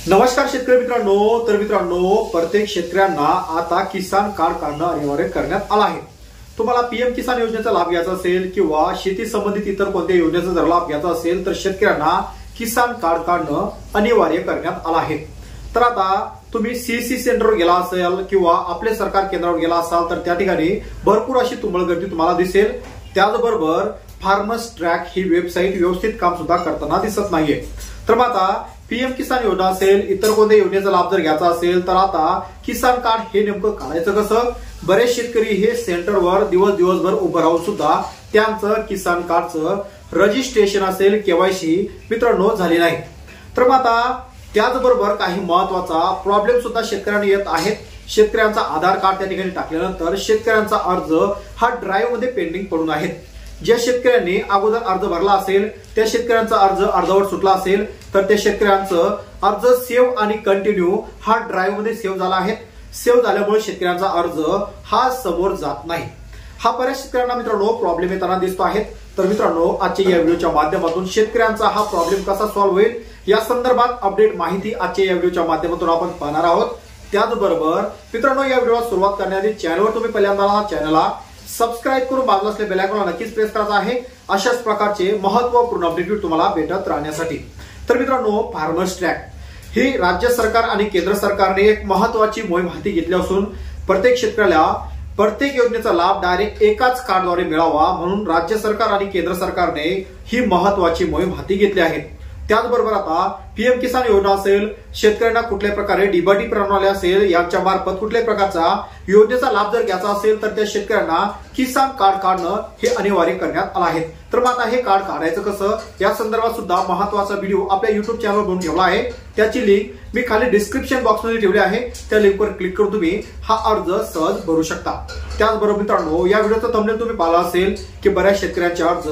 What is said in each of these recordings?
नमस्कार शेतकरी मित्रांनो। तर मित्रांनो, प्रत्येक शेतकऱ्यांना आता किसान कार्ड काढणं अनिवार्य करण्यात आलं आहे। तुम्हाला पीएम किसान योजनेचा लाभ घ्यायचा असेल किंवा शेती संबंधित इतर कोणत्या योजनेचा जर लाभ घ्यायचा असेल तर शेतकऱ्यांना किसान कार्ड काढणं अनिवार्य करण्यात आलं आहे। तर आता तुम्ही सीएससी सेंटरवर गेला असेल किंवा आपले सरकार केंद्रावर गेला असाल तर त्या ठिकाणी भरपूर अशी तुंबळ गर्दी तुम्हाला दिसेल। त्याचबरोबर फार्मर्स ट्रॅक ही वेबसाईट व्यवस्थित काम सुद्धा करताना दिसत नाहीये। तर मग आता पीएम किसान योजना असेल, इतर कोणत्या योजनेचा लाभ जर घ्यायचा असेल तर आता किसान कार्ड हे नेमकं काढायचं कसं? बरेच शेतकरी हे सेंटरवर दिवसभर उभं राहून सुद्धा त्यांचं किसान कार्डचं रजिस्ट्रेशन असेल केवायसी मित्रांनो झाली नाही। तर मग आता त्याचबरोबर काही महत्वाचा प्रॉब्लेम सुद्धा शेतकऱ्यांना येत आहेत। शेतकऱ्यांचा आधार कार्ड त्या ठिकाणी टाकल्यानंतर शेतकऱ्यांचा अर्ज हा ड्राईव्ह मध्ये पेंडिंग पडून आहे। ज्या शेतकऱ्यांनी अगोदर अर्ज भरला असेल त्या शेतकऱ्यांचा अर्ज अर्धवट सुटला असेल तर त्या शेतकऱ्यांचं अर्ज सेव्ह आणि कंटिन्यू हा ड्राईव्ह मध्ये सेव्ह झाला आहे। सेव्ह झाल्यामुळे शेतकऱ्यांचा अर्ज हा समोर जात नाही। हा बऱ्याच शेतकऱ्यांना मित्रांनो प्रॉब्लेम येताना दिसतो आहे। तर मित्रांनो, आजच्या या व्हिडिओच्या माध्यमातून शेतकऱ्यांचा हा प्रॉब्लेम कसा सॉल्व्ह होईल या संदर्भात अपडेट माहिती आजच्या या व्हिडिओच्या माध्यमातून आपण पाहणार आहोत। त्याचबरोबर मित्रांनो, या व्हिडिओला सुरुवात करण्याआधी चॅनलवर तुम्ही पहिल्यांदा चॅनलला सबस्क्राइब करून बाजूला असलेल्या बेल आयकॉनला नक्कीच प्रेस करायचा आहे अशाच प्रकारचे महत्त्वपूर्ण अपडेट तुम्हाला भेटत राहण्यासाठी। तर मित्रांनो, फार्मर्स ट्रॅक ही राज्य सरकार आणि केंद्र सरकारने एक महत्त्वाची मोहीम हाती घेतली असून प्रत्येक शेतकऱ्याला प्रत्येक योजनेचा लाभ डायरेक्ट एकाच कार्डद्वारे मिळावा म्हणून राज्य सरकार आणि केंद्र सरकारने ही महत्त्वाची मोहीम हाती घेतली आहे। त्याचबरोबर आता पीएम किसान योजना असेल, शेतकऱ्यांना कुठल्याही प्रकारे डीबीटी प्रणाली असेल यांच्या मार्फत कुठल्याही प्रकारचा योजनेचा लाभ जर घ्यायचा असेल तर त्या शेतकऱ्यांना किसान कार्ड काढणं हे अनिवार्य करण्यात आलं आहे। तर मग आता हे कार्ड काढायचं कसं या संदर्भात सुद्धा महत्त्वाचा व्हिडिओ आपल्या युट्यूब चॅनलवर बनवून ठेवला आहे। त्याची लिंक मी खाली डिस्क्रिप्शन बॉक्स मध्ये ठेवली आहे। त्या लिंकवर क्लिक करून तुम्ही हा अर्ज सहज भरू शकता। त्याचबरोबर मित्रांनो, या व्हिडिओचा थंबनेल तुम्ही पाहिला असेल की बऱ्याच शेतकऱ्यांचे अर्ज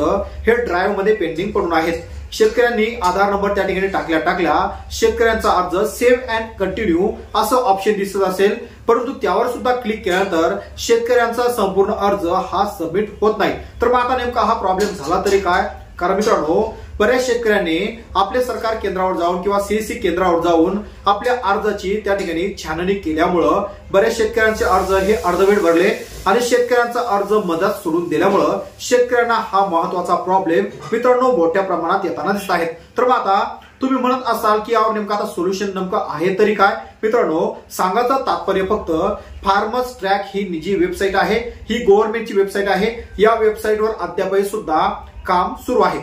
हे ड्राईव्ह मध्ये पेंडिंग पडून आहेत। शेतकऱ्यांनी आधार नंबर त्या ठिकाणी टाकल्या शेतकऱ्यांचा अर्ज सेव्ह अँड कंटिन्यू असं ऑप्शन दिसत असेल, परंतु त्यावर सुद्धा क्लिक केल्यानंतर शेतकऱ्यांचा संपूर्ण अर्ज हा सबमिट होत नाही। तर मग आता नेमका हा प्रॉब्लेम झाला तरी काय? कारण मित्रांनो, बऱ्याच शेतकऱ्यांनी आपल्या सरकार केंद्रावर जाऊन किंवा सीएससी केंद्रावर जाऊन आपल्या अर्जाची त्या ठिकाणी छाननी केल्यामुळं बऱ्याच शेतकऱ्यांचे अर्ज हे अर्धवेळ भरले आणि शेतकऱ्यांचा अर्ज मधात सोडून दिल्यामुळं शेतकऱ्यांना हा महत्वाचा प्रॉब्लेम मित्रांनो मोठ्या प्रमाणात येताना दिसत आहे। तर मग आता तुम्ही म्हणत असाल की यावर नेमकं आता सोल्युशन नेमकं आहे तरी काय? मित्रांनो, सांगायचं तात्पर्य फक्त फार्मर्स ट्रॅक ही निजी वेबसाईट आहे, ही गव्हर्नमेंटची वेबसाईट आहे। या वेबसाईटवर अद्यापही सुद्धा काम सुरू आहे।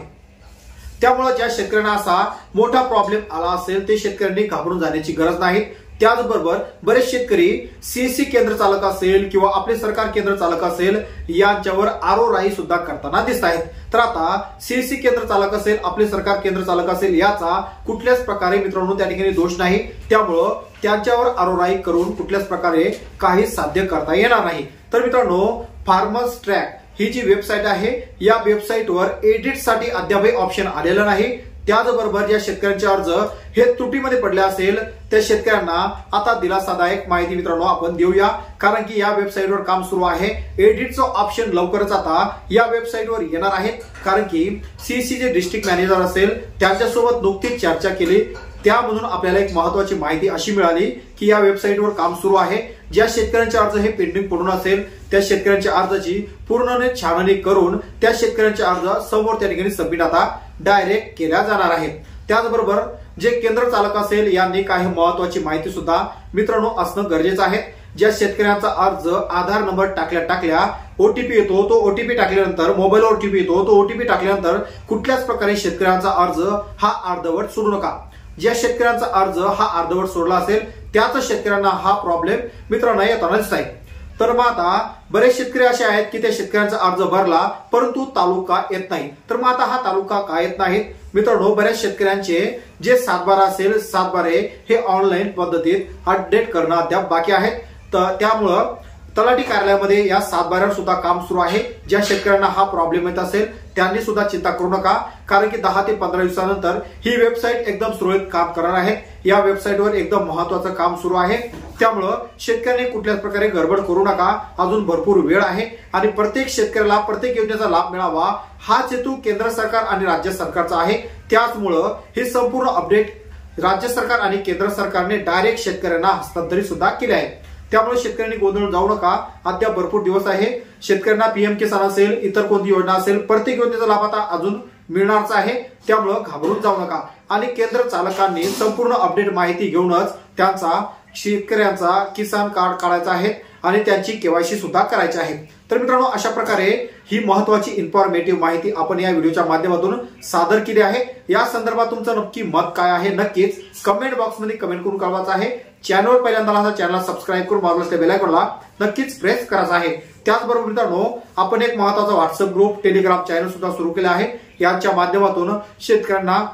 त्यामुळे ज्या शेतकऱ्यांना असा मोठा प्रॉब्लेम आला असेल ते शेतकऱ्यांनी घाबरून जाण्याची गरज नाही। त्याचबरोबर बरेच शेतकरी सीएससी केंद्र चालक असेल किंवा आपले सरकार केंद्र चालक असेल यांच्यावर आरोराई सुद्धा करताना दिसत आहेत। तर आता सीएससी केंद्र चालक असेल, आपले सरकार केंद्र चालक असेल याचा कुठल्याच प्रकारे मित्रांनो त्या ठिकाणी दोष नाही। त्यामुळं त्यांच्यावर आरोराई करून कुठल्याच प्रकारे काही साध्य करता येणार नाही। तर मित्रांनो, फार्मर्स ट्रॅक ही जी वेबसाईट आहे या वेबसाईटवर एडिट साठी अद्यापही ऑप्शन आलेलं नाही। त्याचबरोबर ज्या शेतकऱ्यांचे अर्ज हे त्रुटीमध्ये पडले असेल त्या शेतकऱ्यांना आता दिलासादायक माहिती मित्रांनो आपण देऊया, कारण की या वेबसाईटवर काम सुरू आहे। एडिटचं ऑप्शन लवकरच आता या वेबसाईटवर येणार आहे, कारण की सीएससी जे डिस्ट्रिक्ट मॅनेजर असेल त्यांच्यासोबत नुकतीच चर्चा केली। त्यामधून आपल्याला एक महत्वाची माहिती अशी मिळाली की या वेबसाईटवर काम सुरू आहे। ज्या शेतकऱ्यांचे अर्ज हे पेंडिंग पडून असेल त्या शेतकऱ्यांच्या अर्जाची पूर्णपणे छाननी करून त्या शेतकऱ्यांचे अर्ज समोर त्या ठिकाणी सबमिट आता डायरेक्ट केल्या जाणार आहेत। त्याचबरोबर जे केंद्र चालक असेल यांनी काही महत्वाची माहिती सुद्धा मित्रांनो असणं गरजेचं आहे। ज्या शेतकऱ्यांचा अर्ज आधार नंबर टाकल्या ओटीपी येतो, तो ओटीपी टाकल्यानंतर मोबाईलवर ओटीपी येतो, तो ओटीपी टाकल्यानंतर कुठल्याच प्रकारे शेतकऱ्यांचा अर्ज हा अर्धवट सोडू नका। ज्या शेतकऱ्यांचा अर्ज हा अर्धवट सोडला असेल त्याच शेतकऱ्यांना हा प्रॉब्लेम मित्रांनो येताना दिसत आहे। तर मग आता बरेच शेतकरी असे आहेत की त्या शेतकऱ्यांचा अर्ज भरला परंतु तालुका येत नाही। तर मग आता हा तालुका का येत नाहीत? मित्रांनो, बऱ्याच शेतकऱ्यांचे जे 7/12 असेल 7/12 हे ऑनलाईन पद्धतीत अपडेट करणं अद्याप बाकी आहे। तर त्यामुळं तलाठी कार्यालयामध्ये या 7/12 सुद्धा काम सुरू आहे। ज्या शेतकऱ्यांना हा प्रॉब्लेम येत असेल त्यांनी सुद्धा चिंता करू नका, कारण की 10 ते 15 दिवसानंतर ही वेबसाईट एकदम सुरळीत काम करणार आहे। या वेबसाईटवर एकदम महत्वाचं काम सुरू आहे। त्यामुळं शेतकऱ्यांनी कुठल्याच प्रकारे गडबड करू नका, अजून भरपूर वेळ आहे आणि प्रत्येक शेतकऱ्याला प्रत्येक योजनेचा लाभ मिळावा हाच हेतू केंद्र सरकार आणि राज्य सरकारचा आहे। त्याचमुळं हे संपूर्ण अपडेट राज्य सरकार आणि केंद्र सरकारने डायरेक्ट शेतकऱ्यांना हस्तांतरित सुद्धा केले आहे। त्यामुळे शेतकऱ्यांनी गोंधळ जाऊ नका, अद्याप भरपूर दिवस आहे। शेतकऱ्यांना पीएम किसान असेल, इतर कोणती योजना असेल, प्रत्येक योजनेचा लाभ आता अजून मिळणारच आहे, त्यामुळे घाबरून जाऊ नका। आणि केंद्र चालकांनी संपूर्ण अपडेट माहिती घेऊनच त्यांचा शेतकऱ्यांचा किसान कार्ड काढायचा आहे आणि त्यांची केवायसी सुद्धा करायची आहे। तर मित्रांनो, अशा प्रकारे ही महत्वाची इन्फॉर्मेटिव्ह माहिती आपण या व्हिडिओच्या माध्यमातून सादर केली आहे। या संदर्भात तुमचं नक्की मत काय आहे नक्कीच कमेंट बॉक्समध्ये कमेंट करून कळवायचं आहे। चॅनलवर पहिल्यांदा आला तर चॅनल सबस्क्राईब करून बाजूला बेल आयकॉनला नक्कीच प्रेस करायचं आहे। त्याचबरोबर मित्रांनो, आपण एक महत्त्वाचा व्हॉट्सअप ग्रुप, टेलिग्राम चॅनल सुद्धा सुरू केला आहे। याच्या माध्यमातून शेतकऱ्यांना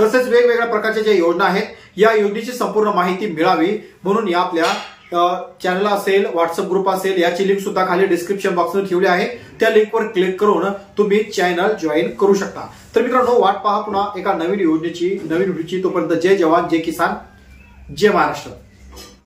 तसेच वेगवेगळ्या प्रकारच्या ज्या योजना आहेत या योजनेची संपूर्ण माहिती मिळावी म्हणून या आपल्या चॅनल असेल, व्हॉट्सअप ग्रुप असेल, याची लिंक सुद्धा खाली डिस्क्रिप्शन बॉक्समध्ये ठेवली आहे। त्या लिंकवर क्लिक करून तुम्ही चॅनल जॉईन करू शकता। तर मित्रांनो, वाट पहा पुन्हा एका नवीन योजनेची, नवीन व्हिडिओची। तोपर्यंत जय जवान, जय किसान, जय महाराष्ट्र।